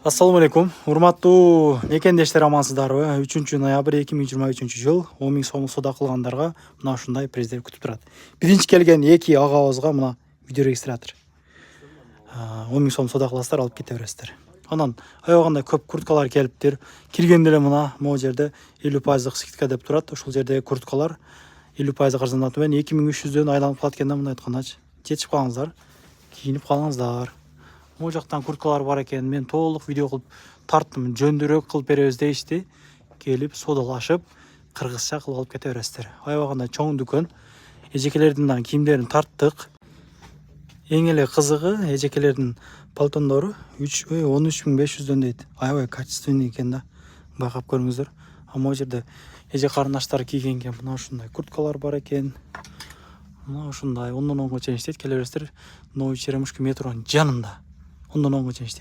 Assalamu alaikum. Урматтуу мекендештер, амансыздарбы? 3-ноябрь 2023 жыл 10 000 сомдук соода кылгандарга мына ушундай приздер күтүп турат. Биринчи келген эки агабызга мына видеорегистратор 10 000 сом соода кыласыздар, алып кете бересиздер. Анан аябагандай көп курткалар келиптир. Киргенде эле мына могу жерде 50% скидка деп турат. Ушул жерде курткалар 50% арзандатуу менен 2300дөн айланып калат экен да, мындай айтканда жетишип калыңыздар, кийинип калыңыздар. Могу жактан курткалар бар экен. Мен толук видео кылып тарттым. Жөндүрөөк кылып беребиз дейишти. Келип соодалашып, кыргызча кылып алып кете бересиздер. Аябагандай чоң дүкөн. Эжекелердин дагы кийимдерин тарттык. Эң эле кызыгы эжекелердин пальтондору 13500дөн дейт. Аябай качественный экен да. Байкап көрүңүздөр. А могу жерде эже карындаштар кийген мына ушундай курткалар бар экен. Мына ушундай 10-дан 10га чейин иштейт. Келе бересиздер. Новый Черемушки метронун жанында. 10-дан 10га чейин иштейт.